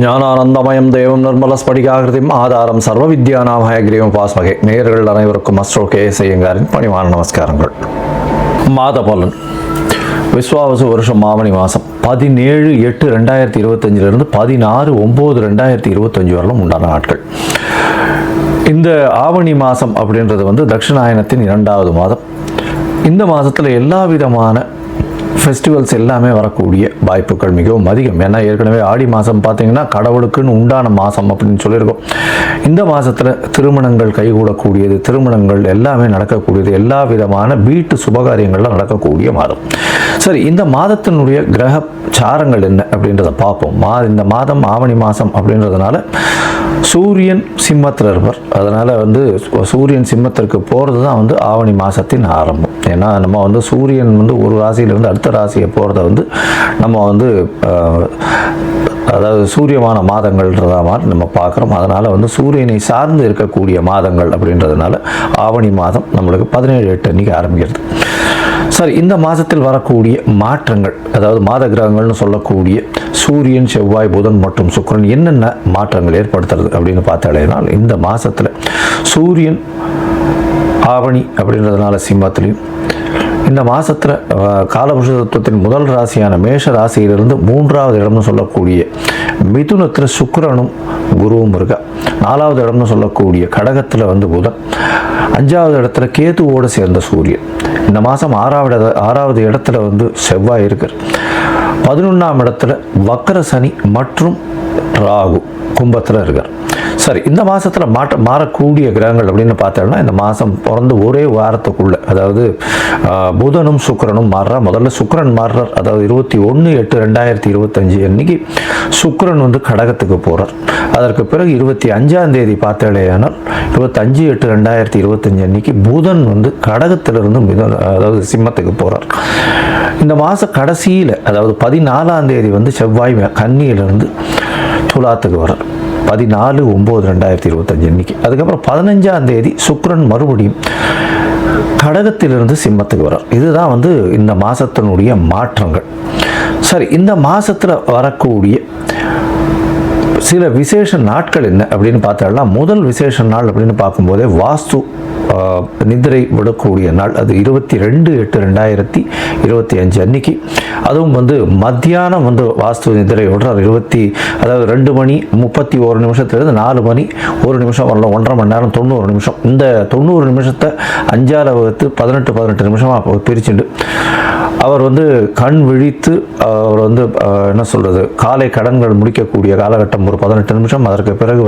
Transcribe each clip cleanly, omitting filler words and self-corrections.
ஞானானந்தமயம் தேவம் நிர்மல ஸ்படிகாகிருதிம் ஆதாரம் சர்வ வித்யானாம் ஹயக்ரீவம் பாஸ்மகே. நேயர்கள் அனைவருக்கும் அஸ்ட்ரோ கே.எஸ். ஐயங்காரின் பணிவான நமஸ்காரங்கள். மாத பலன். விஸ்வாவசு வருஷம் ஆவணி மாதம் 17/8/2025 16/9/2025 வரலும் உண்டான நாட்கள். இந்த ஆவணி மாதம் அப்படின்றது தட்சிணாயனத்தின் 2வது மாதம். இந்த மாதத்தில் எல்லா விதமான ஃபெஸ்டிவல்ஸ் எல்லாமே வரக்கூடிய வாய்ப்புகள் மிகவும் அதிகம். ஏன்னா ஏற்கனவே ஆடி மாதம் பார்த்திங்கன்னா கடவுளுக்குன்னு உண்டான மாதம் அப்படின்னு சொல்லியிருக்கோம். இந்த மாதத்தில் திருமணங்கள் கைகூடக்கூடியது, திருமணங்கள் எல்லாமே நடக்கக்கூடியது, எல்லா விதமான வீட்டு சுபகாரியங்கள்லாம் நடக்கக்கூடிய மாதம். சரி, இந்த மாதத்தினுடைய கிரக சாரங்கள் என்ன அப்படின்றத பார்ப்போம். இந்த மாதம் ஆவணி மாதம் அப்படின்றதுனால சூரியன் சிம்மத்தில் இருப்பார். அதனால் சூரியன் சிம்மத்திற்கு போகிறது தான் ஆவணி மாதத்தின் ஆரம்பம். ஏன்னா நம்ம சூரியன் ஒரு ராசியிலிருந்து அடுத்த ராசியை போகிறத நம்ம அதாவது சூரியமான மாதங்கள்ன்றதா மாதிரி நம்ம பார்க்குறோம். அதனால் சூரியனை சார்ந்து இருக்கக்கூடிய மாதங்கள் அப்படின்றதுனால ஆவணி மாதம் நம்மளுக்கு 17/8 அன்றைக்கி ஆரம்பிக்கிறது. சரி, இந்த மாதத்தில் வரக்கூடிய மாற்றங்கள், அதாவது மாத கிரகங்கள்னு சொல்லக்கூடிய சூரியன், செவ்வாய், புதன் மற்றும் சுக்கிரன் என்னென்ன மாற்றங்கள் ஏற்படுத்துறது அப்படின்னு பார்த்தாலேனால், இந்த மாதத்தில் சூரியன் ஆவணி அப்படின்றதுனால சிம்மத்திலையும், இந்த மாதத்தில் காலபுருஷ தத்துவத்தின் முதல் ராசியான மேஷ ராசியிலிருந்து 3வது இடம்னு சொல்லக்கூடிய மிதுனத்தில் சுக்கிரனும் குருவும் இருக்கா. 4வது இடம்னு சொல்லக்கூடிய கடகத்தில் புதன், 5வது இடத்துல கேதுவோடு சேர்ந்த சூரியன். இந்த மாதம் 6வது இடத்துல செவ்வாய் இருக்கார். 11ஆம் இடத்துல வக்கர சனி மற்றும் ராகு கும்பத்தில் இருக்கார். சரி, இந்த மாதத்தில் மாறக்கூடிய கிரகங்கள் அப்படின்னு பார்த்தோம்னா, இந்த மாதம் பிறந்து ஒரே வாரத்துக்குள்ளே, அதாவது புதனும் சுக்கிரனும் மாறுறார். முதல்ல சுக்கிரன் மாறுறார். அதாவது 21/8/2025 அன்னைக்கு சுக்கிரன் கடகத்துக்கு போகிறார். அதற்கு பிறகு 25ஆம் தேதி பார்த்தேனால் 25/8/2025 அன்னைக்கு புதன் கடகத்திலிருந்து அதாவது சிம்மத்துக்கு போகிறார். இந்த மாத கடைசியில், அதாவது 14ஆம் தேதி செவ்வாய் கன்னியிலிருந்து துலாத்துக்கு வர்றார். 14/9/2025 அன்னைக்கு. அதுக்கப்புறம் 15ஆம் தேதி சுக்கிரன் மறுபடியும் கடகத்திலிருந்து சிம்மத்துக்கு வரார். இதுதான் இந்த மாதத்தினுடைய மாற்றங்கள். சரி, இந்த மாதத்தில் வரக்கூடிய சில விசேஷ நாட்கள் என்ன அப்படின்னு பார்த்தோம்னா, முதல் விசேஷ நாள் அப்படின்னு பார்க்கும்போதே வாஸ்து நிதிரை விடக்கூடிய நாள். அது 22/8/2025 அன்னைக்கு. அதுவும் மத்தியானம் வாஸ்து நிதிரை விடுறார். அதாவது 2 மணி 31 நிமிஷத்துலேருந்து 4 மணி 1 நிமிஷம் வரலாம், 1.5 மணி நேரம் 90 நிமிஷம். இந்த 90 நிமிஷத்தை 5ஆல் வகுத்து 18 நிமிஷமாக பிரிச்சுண்டு அவர் கண் விழித்து அவர் என்ன சொல்கிறது, காலை கடன்கள் முடிக்கக்கூடிய காலகட்டம் ஒரு 18 நிமிஷம். அதற்கு பிறகு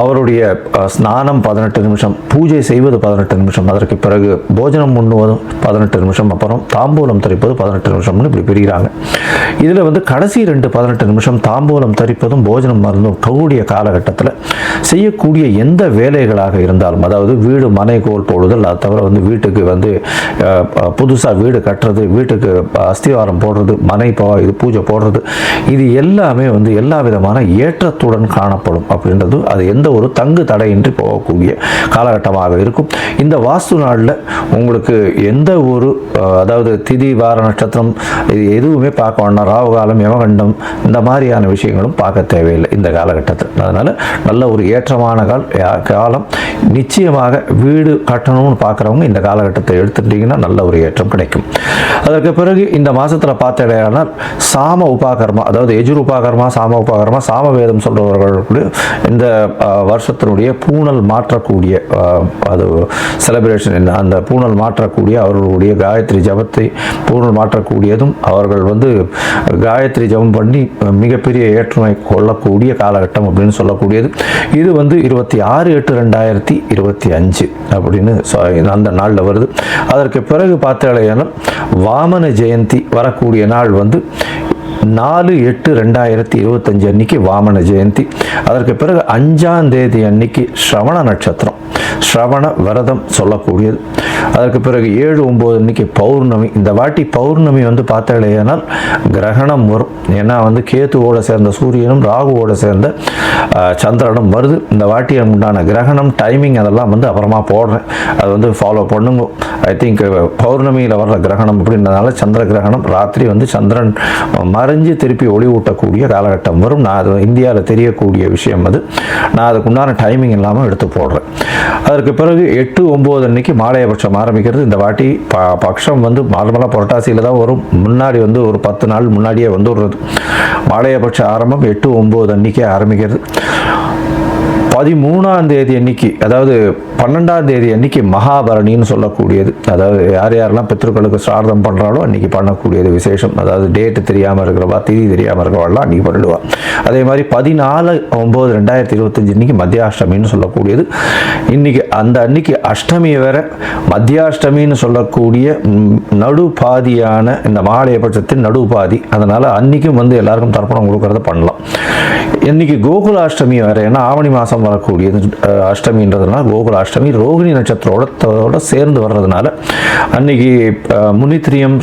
அவருடைய ஸ்நானம் 18 நிமிஷம், பூஜை செய்வது 18 நிமிஷம், அதற்கு பிறகு போஜனம் உண்ணுவதும் 18 நிமிஷம், அப்புறம் தாம்பூலம் தரிப்பது 18 நிமிஷம்னு இப்படி பிரிகிறாங்க. இதில் கடைசி 18 நிமிஷம் தாம்பூலம் தரிப்பதும் போஜனம் மருந்தும் கூடிய காலகட்டத்தில் செய்யக்கூடிய எந்த வேலைகளாக இருந்தாலும், அதாவது வீடு மனை கோல் போடுதல், அது தவிர வீட்டுக்கு புதுசாக வீடு கட்டுறது, வீட்டுக்கு அஸ்திவாரம் போடுறது, மனை இது பூஜை போடுறது, இது எல்லாமே எல்லா விதமான ஏற்றத்துடன் காணப்படும். அப்படின்றது அது எந்த ஒரு தங்கு தடையின்றி போகக்கூடிய காலகட்டமாக இருக்கும். இந்த வாஸ்து நாளில் உங்களுக்கு எந்த ஒரு அதாவது திதி வார நட்சத்திரம் இது எதுவுமே பார்க்க வேண்டாம். ராகு காலம், யமகண்டம், இந்த மாதிரியான விஷயங்களும் பார்க்க தேவையில்லை இந்த காலகட்டத்தில். அதனால் நல்ல ஒரு ஏற்றமான காலம். நிச்சயமாக வீடு கட்டணும்னு பார்க்குறவங்க இந்த காலகட்டத்தை எடுத்துட்டீங்கன்னா நல்ல ஒரு ஏற்றம் கிடைக்கும். அதற்கு பிறகு இந்த மாதத்தில் பார்த்தடையானால் சாம உபாகர்மா, அதாவது எஜுர் உபாகர்மா, சாம உபாகர்மா, சாமவேதம் சொல்கிறவர்களுக்கு இந்த வருஷத்தினுடைய பூணல் மாற்றக்கூடிய அது செலிப்ரேஷன் என்ன, அந்த பூணல் மாற்றக்கூடிய அவர்களுடைய காயத்ரி ஜபத்தை பூணல் மாற்றக்கூடியதும், அவர்கள் காயத்ரி ஜபம் பண்ணி மிகப்பெரிய ஏற்றுமை கொள்ளக்கூடிய காலகட்டம் அப்படின்னு சொல்லக்கூடியது. இது 26/8/2025 அப்படின்னு அந்த நாளில் வருது. அதற்கு பிறகு பார்த்தாலேயானால் வாமன ஜெயந்தி வரக்கூடிய நாள் 4/8/2025 அன்னைக்கு வாமன ஜெயந்தி. அதற்கு பிறகு 5ஆம் தேதி அன்னைக்கு ஸ்ரவண நட்சத்திரம், ஸ்ரவண விரதம் சொல்லக்கூடியது. அதற்கு பிறகு 7/9 அன்னைக்கு பௌர்ணமி. இந்த வாட்டி பௌர்ணமி பார்த்தாலேயானால் கிரகணம் வரும். ஏன்னா கேதுவோட சேர்ந்த சூரியனும் ராகுவோட சேர்ந்த சந்திரனும் வருது. இந்த வாட்டி உண்டான கிரகணம் டைமிங் அதெல்லாம் அப்புறமா போடுறேன், அது ஃபாலோ பண்ணுங்க. ஐ திங்க் பௌர்ணமியில் வர்ற கிரகணம் அப்படின்றதுனால சந்திர கிரகணம் ராத்திரி சந்திரன் மறைஞ்ச மறைஞ்சு திருப்பி ஒளி ஊட்டக்கூடிய காலகட்டம் வரும். நான் அது இந்தியாவில் தெரியக்கூடிய விஷயம் அது. நான் அதுக்குண்டான டைமிங் இல்லாமல் எடுத்து போடுறேன். அதற்கு பிறகு 8-9 அன்னைக்கு மாலையபட்சம் ஆரம்பிக்கிறது. இந்த வாட்டி பட்சம் வந்து நார்மலாக புரட்டாசியில் தான் வரும். முன்னாடி வந்து ஒரு 10 நாள் முன்னாடியே வந்துடுறது. மாலையபட்ச ஆரம்பம் 8-9 அன்னைக்கே ஆரம்பிக்கிறது. 13ஆம் தேதி அன்னைக்கு, அதாவது 12ஆம் தேதி அன்னைக்கு மகாபரணின்னு சொல்லக்கூடியது. அதாவது யாரெல்லாம் பித்ருக்களுக்கு சிரார்த்தம் பண்ணுறாலோ அன்றைக்கி பண்ணக்கூடியது விசேஷம். அதாவது டேட்டு தெரியாமல் இருக்கிறவா, திதி தெரியாமல் இருக்கிறவாள்லாம் அன்றைக்கி பண்ணிடுவா. அதே மாதிரி 14/9/2025 அன்றைக்கி மத்தியாஷ்டமின்னு சொல்லக்கூடியது. இன்றைக்கி அந்த அன்னைக்கு அஷ்டமி வேற, மத்தியாஷ்டமின்னு சொல்லக்கூடிய நடுபாதியான இந்த மாலையபட்சத்தின் நடுபாதி. அதனால் அன்றைக்கும் வந்து எல்லாருக்கும் தர்ப்பணம் கொடுக்கறத பண்ணலாம். இன்றைக்கி கோகுலாஷ்டமி வேறு. ஏன்னா ஆவணி மாதம் வரக்கூடியது அஷ்டமின்றதுனால கோகுலாஷ்டமி ரோகிணி நட்சத்திரோட சேர்ந்து வர்றதுனால அன்னைக்கு முனித்திரியம்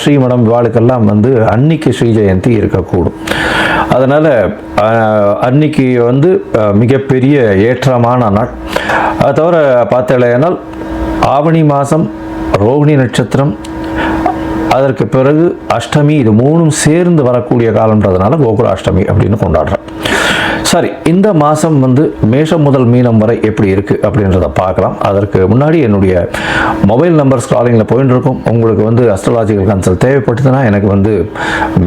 ஸ்ரீமடம் வாழ்க்கெல்லாம் வந்து அன்னைக்கு ஸ்ரீ ஜெயந்தி இருக்கக்கூடும். அதனால் அன்னைக்கு வந்து மிகப்பெரிய ஏற்றமான நாள். அதை தவிர பார்த்தேனால் ஆவணி மாதம் ரோகிணி நட்சத்திரம், அதற்கு பிறகு அஷ்டமி, இது மூணும் சேர்ந்து வரக்கூடிய காலம்ன்றதுனால கோகுலாஷ்டமி அப்படின்னு கொண்டாடுறேன். சரி, இந்த மாதம் வந்து மேஷம் முதல் மீனம் வரை எப்படி இருக்குது அப்படின்றத பார்க்கலாம். அதற்கு முன்னாடி என்னுடைய மொபைல் நம்பர் ஸ்க்ராலிங்கில் போயின்னு இருக்கும். உங்களுக்கு வந்து அஸ்ட்ராலாஜிக்கல் கன்சல்ட் தேவைப்பட்டுதுன்னா எனக்கு வந்து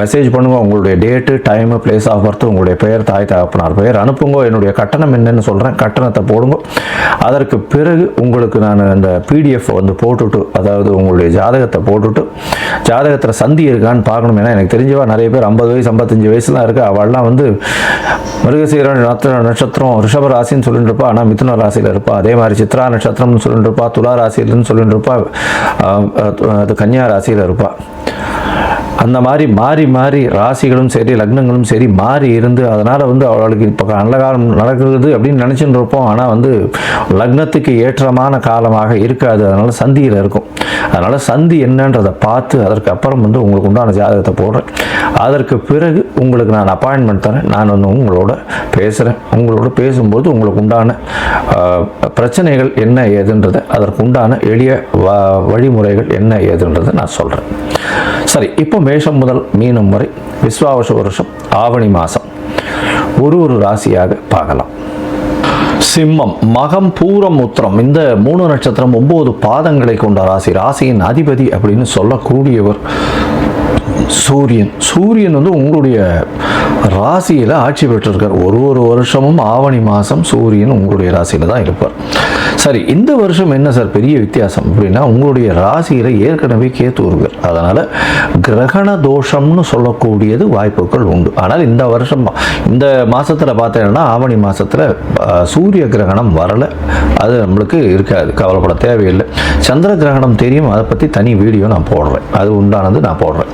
மெசேஜ் பண்ணுங்க. உங்களுடைய date, time, place of birth, உங்களுடைய பெயர், தாய் தகப்பனார் பெயர் அனுப்புங்க. என்னுடைய கட்டணம் என்னன்னு சொல்கிறேன், கட்டணத்தை போடுங்க. அதற்கு பிறகு உங்களுக்கு நான் அந்த பிடிஎஃப் வந்து போட்டுவிட்டு, அதாவது உங்களுடைய ஜாதகத்தை போட்டுவிட்டு, ஜாதகத்தில் சந்தி இருக்கான்னு பார்க்கணும். ஏன்னா எனக்கு தெரிஞ்சவா நிறைய பேர் 50 வயசு 55 வயசுலாம் இருக்குது. அவள்லாம் வந்து மிருகசீரன் நட்சத்திரம் ரிஷப ராசின்னு சொல்லிட்டு இருப்பா, ஆனால் மிதுன ராசியில் இருப்பா. அதே மாதிரி சித்ரா நட்சத்திரம்னு சொல்லிட்டு இருப்பா, துலா ராசியில்னு சொல்லிட்டு இருப்பா, அது கன்னியா ராசியில் இருப்பா. அந்த மாதிரி மாறி மாறி ராசிகளும் சரி லக்னங்களும் சரி மாறி இருந்து, அதனால் வந்து அவளுக்கு இப்போ நல்ல காலம் நடக்குது அப்படின்னு நினச்சிட்டு இருப்போம். ஆனால் வந்து லக்னத்துக்கு ஏற்றமான காலமாக இருக்காது. அதனால் சந்தியில் இருக்கும். அதனால் சந்தி என்னன்றதை பார்த்து அதற்கு அப்புறம் வந்து உங்களுக்கு உண்டான ஜாதகத்தை போடுறேன். அதற்கு பிறகு உங்களுக்கு நான் அப்பாயின்மெண்ட் தரேன். நான் வந்து உங்களோட பேசுகிறேன். உங்களோட பேசும்போது உங்களுக்கு உண்டான பிரச்சனைகள் என்ன ஏதுன்றதை, அதற்கு உண்டான எளிய வழிமுறைகள் என்ன ஏதுன்றதை நான் சொல்கிறேன். சரி, இப்போ மேஷம் முதல் மீனம் வரை விஸ்வாவச வருஷம் ஆவணி மாதம் ஒரு ராசியாக பார்க்கலாம். சிம்மம், மகம், பூரம், உத்திரம், இந்த 3 நட்சத்திரம் 9 பாதங்களை கொண்ட ராசி. ராசியின் அதிபதி அப்படின்னு சொல்லக்கூடியவர் சூரியன். சூரியன் வந்து உங்களுடைய ராசியில் ஆட்சி பெற்றிருக்கார். ஒரு வருஷமும் ஆவணி மாதம் சூரியன் உங்களுடைய ராசியில் தான் இருப்பார். சரி, இந்த வருஷம் என்ன சார் பெரிய வித்தியாசம் அப்படின்னா, உங்களுடைய ராசியில் ஏற்கனவே கேத்து இருக்கார். அதனால் கிரகண தோஷம்னு சொல்லக்கூடியது வாய்ப்புகள் உண்டு. ஆனால் இந்த வருஷம் இந்த மாதத்தில் பார்த்தீங்கன்னா ஆவணி மாதத்தில் சூரிய கிரகணம் வரலை. அது நம்மளுக்கு இருக்காது, கவலைப்பட தேவையில்லை. சந்திர கிரகணம் தெரியும், அதை பற்றி தனி வீடியோ நான் போடுறேன். அது உண்டானது நான் போடுறேன்.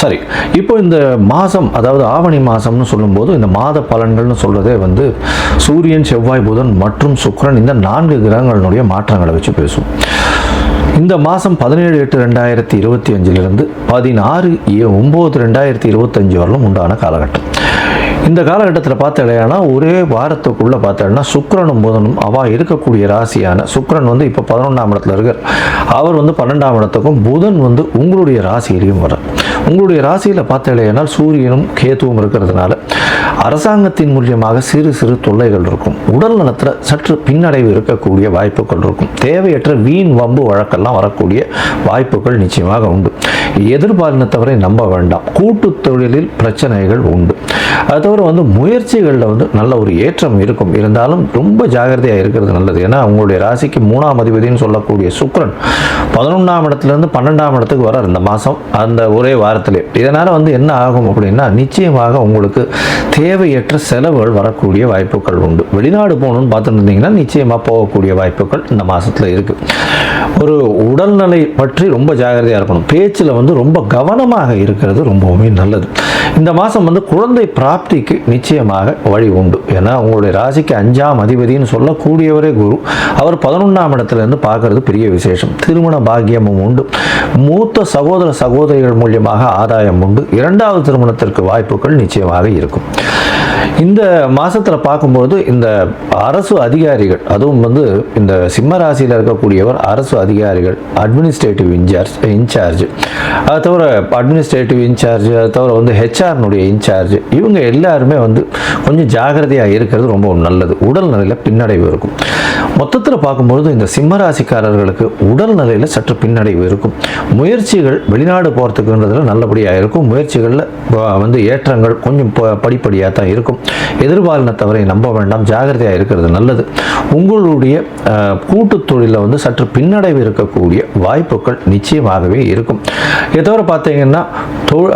சரி, இப்போ இந்த மாதம், அதாவது ஆவணி மாதம்னு சொல்லும்போது இந்த மாத பலன்கள்னு சொல்கிறதே வந்து சூரியன், செவ்வாய், புதன் மற்றும் சுக்கிரன், இந்த 4 கிரகங்களுடைய மாற்றங்களை வச்சு பேசுவோம். இந்த மாதம் 17/8/2025 16/9/2025 வரலும் உண்டான காலகட்டம். இந்த காலகட்டத்தில் பார்த்தேன்னா ஒரே வாரத்துக்குள்ளே பார்த்தேன்னா சுக்கிரனும் புதனும் அவள் இருக்கக்கூடிய ராசியான சுக்கிரன் வந்து இப்போ 11ஆம் இடத்துல இருக்கார். அவர் வந்து 12ஆம் இடத்துக்கும், புதன் வந்து உங்களுடைய ராசியிலையும் வர. உங்களுடைய ராசியில் பார்த்தேன்னா சூரியனும் கேத்துவும் இருக்கிறதுனால அரசாங்கத்தின் மூலியமாக சிறு சிறு தொல்லைகள் இருக்கும். உடல் நலத்தில் சற்று பின்னடைவு இருக்கக்கூடிய வாய்ப்புகள் இருக்கும். தேவையற்ற வீண் வம்பு வழக்கெல்லாம் வரக்கூடிய வாய்ப்புகள் நிச்சயமாக உண்டு. எதிர்பாலினத்தவரை நம்ப வேண்டாம். கூட்டு தொழிலில் பிரச்சனைகள் உண்டு. அது தவிர வந்து முயற்சிகளில் வந்து நல்ல ஒரு ஏற்றம் இருக்கும். இருந்தாலும் ரொம்ப ஜாகிரதையாக இருக்கிறது நல்லது. ஏன்னா உங்களுடைய ராசிக்கு 3ஆம் அதிபதினு சொல்லக்கூடிய சுக்கிரன் 11ஆம் இடத்துலேருந்து 12ஆம் இடத்துக்கு வரார் இந்த மாதம், அந்த ஒரே வாரத்திலே. இதனால் வந்து என்ன ஆகும் அப்படின்னா, நிச்சயமாக உங்களுக்கு தேவையற்ற செலவுகள் வரக்கூடிய வாய்ப்புகள் உண்டு. வெளிநாடு போகணுன்னு பார்த்துட்டு இருந்தீங்கன்னா நிச்சயமாக போகக்கூடிய வாய்ப்புகள் இந்த மாதத்தில் இருக்குது. ஒரு உடல்நிலை பற்றி ரொம்ப ஜாகிரதையாக இருக்கணும். பேச்சில் வந்து ரொம்ப கவனமாக இருக்கிறது ரொம்பவுமே நல்லது. இந்த மாதம் வந்து குழந்தை பிராப்திக்கு நிச்சயமாக வழி உண்டு. ஏன்னா உங்களுடைய ராசிக்கு 5ஆம் அதிபதினு சொல்லக்கூடியவரே குரு. அவர் 11ஆம் இடத்துலேருந்து பார்க்கறது பெரிய விசேஷம். திருமண பாக்கியமும் உண்டு. மூத்த சகோதர சகோதரிகள் மூலியமாக ஆதாயம் உண்டு. 2வது திருமணத்திற்கு வாய்ப்புகள் நிச்சயமாக இருக்கும். இந்த மாதத்தில் பார்க்கும்போது இந்த அரசு அதிகாரிகள், அதுவும் இந்த சிம்ம ராசியில் இருக்கக்கூடியவர் அரசு அதிகாரிகள், அட்மினிஸ்ட்ரேட்டிவ் இன்சார்ஜ், அது தவிர அட்மினிஸ்ட்ரேட்டிவ் இன்சார்ஜ், அது தவிர ஹெச்ஆர்னுடைய இன்சார்ஜ், இவங்க எல்லாருமே கொஞ்சம் ஜாகிரதையாக இருக்கிறது ரொம்ப நல்லது. உடல் நிலையில் பின்னடைவு இருக்கும். மொத்தத்தில் பார்க்கும்பொழுது இந்த சிம்ம ராசிக்காரர்களுக்கு உடல் நிலையில் சற்று பின்னடைவு இருக்கும். முயற்சிகள் வெளிநாடு போகிறதுக்குன்றதுல நல்லபடியாக இருக்கும். முயற்சிகளில் ஏற்றங்கள் கொஞ்சம் படிப்படியாக தான் இருக்கும். எதிர்பாலினத்தவரை நம்ப வேண்டாம், ஜாகிரதையாக இருக்கிறது நல்லது. உங்களுடைய கூட்டு தொழிலில் சற்று பின்னடைவு இருக்கக்கூடிய வாய்ப்புகள் நிச்சயமாகவே இருக்கும். இதை தவிர பார்த்தீங்கன்னா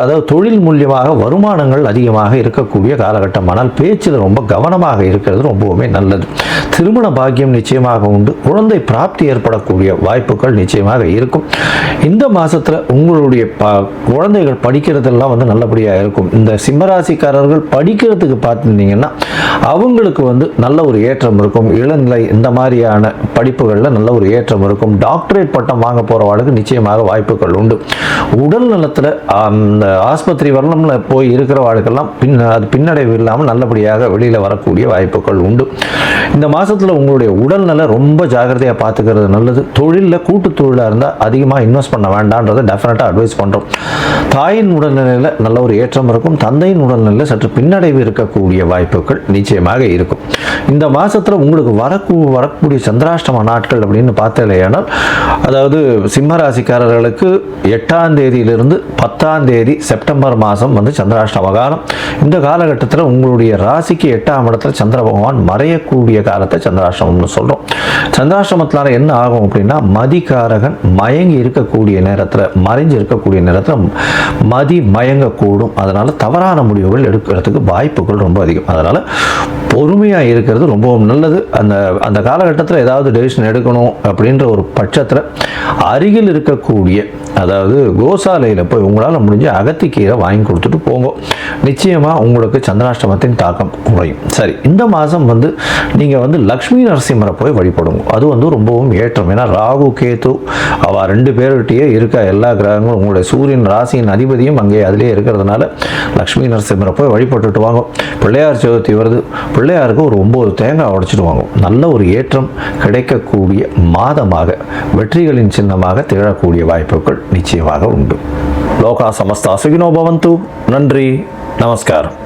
அதாவது தொழில் மூலியமாக வருமானங்கள் அதிகமாக இருக்கக்கூடிய காலகட்டம். ஆனால் பேச்சில் ரொம்ப கவனமாக இருக்கிறது ரொம்பவுமே நல்லது. திருமண பாக்கியம் நிச்சயமாக உண்டு. குழந்தை பிராப்தி ஏற்படக்கூடிய வாய்ப்புகள் நிச்சயமாக இருக்கும். இந்த மாதத்தில் உங்களுடைய குழந்தைகள் படிக்கிறதெல்லாம் நல்லபடியாக இருக்கும். இந்த சிம்மராசிக்காரர்கள் படிக்கிறதுக்கு பார்த்துருந்தீங்கன்னா அவங்களுக்கு நல்ல ஒரு ஏற்றம் இருக்கும். இளநிலை இந்த மாதிரியான படிப்புகளில் நல்ல ஒரு ஏற்றம் இருக்கும். டாக்டரேட் பட்டம் வாங்க போகிறவாளுக்கு நிச்சயமாக வாய்ப்புகள் உண்டு. உடல் நலத்தில் அந்த ஆஸ்பத்திரி வரலாம்ல போய் இருக்கிறவாளுக்கெல்லாம் அது பின்னடைவு இல்லாமல் நல்லபடியாக வெளியில் வரக்கூடிய வாய்ப்புகள் உண்டு. இந்த மாதத்தில் உங்களுடைய உடல்நல ரொம்ப ஜாகிரதையாக பார்த்துக்கிறது நல்லது. தொழிலில் கூட்டு தொழிலாக இருந்தால் அதிகமாக இன்வெஸ்ட் பண்ண வேண்டான்றதை டெஃபினட்டாக அட்வைஸ் பண்ணுறோம். தாயின் உடல்நிலையில் நல்ல ஒரு ஏற்றம் இருக்கும். தந்தையின் உடல்நிலையில் சற்று பின்னடைவு இருக்கக்கூடிய வாய்ப்புகள் நிச்சயமாக இருக்கும். இந்த மாதத்தில் உங்களுக்கு வரக்கூடிய சந்திராஷ்டம நாட்கள் அப்படின்னு பார்த்தலையானால், அதாவது சிம்மராசிக்காரர்களுக்கு 8ஆம் தேதியிலிருந்து 10ஆம் தேதி செப்டம்பர் மாதம் சந்திராஷ்டம காலம். இந்த காலகட்டத்தில் உங்களுடைய ராசிக்கு 8ஆம் இடத்துல சந்திர பகவான் மறையக்கூடிய காலத்தை சந்திராஷ்டமம்னு சொல்கிறோம். சந்திராஷ்டமத்தினால என்ன ஆகும் அப்படின்னா, மதிகாரகன் மயங்கி இருக்கக்கூடிய நேரத்தில், மறைஞ்சு இருக்கக்கூடிய நேரத்தில் மதி மயங்கக்கூடும். அதனால் தவறான முடிவுகள் எடுக்கிறதுக்கு வாய்ப்புகள் ரொம்ப அதிகம். அதனால் பொறுமையாக இருக்கிறது ரொம்பவும் நல்லது. அந்த காலகட்டத்தில் ஏதாவது டெசிஷன் எடுக்கணும் அப்படின்ற ஒரு பட்சத்தில் அருகில் இருக்கக்கூடிய, அதாவது கோசாலையில் போய் உங்களால் முடிஞ்ச அகத்திக்கீரை வாங்கி கொடுத்துட்டு போங்க. நிச்சயமாக உங்களுக்கு சந்திராஷ்டமத்தின் தாக்கம் குறையும். சரி, இந்த மாதம் நீங்கள் லக்ஷ்மி நரசிம்மரை போய் வழிபடுங்க. அது ரொம்பவும் ஏற்றம். ஏன்னா ராகு கேது அவ 2 பேர்கிட்டயே இருக்க எல்லா கிரகங்களும், உங்களுடைய சூரியன் ராசியின் அதிபதியும் அங்கே அதிலே இருக்கிறதுனால லக்ஷ்மி நரசிம்மரை போய் வழிபட்டுட்டு வாங்க. பிள்ளையார் சதுர்த்தி வருது, பிள்ளையாருக்கு ஒரு 9 தேங்காய் உடைச்சிட்டு வாங்க. நல்ல ஒரு ஏற்றம் கிடைக்கக்கூடிய மாதமாக, வெற்றிகளின் சின்னமாக திகழக்கூடிய வாய்ப்புகள் நிச்சயமாக உண்டு. லோகா சமஸ்தா சுகினோ பவந்து. நன்றி, நமஸ்காரம்.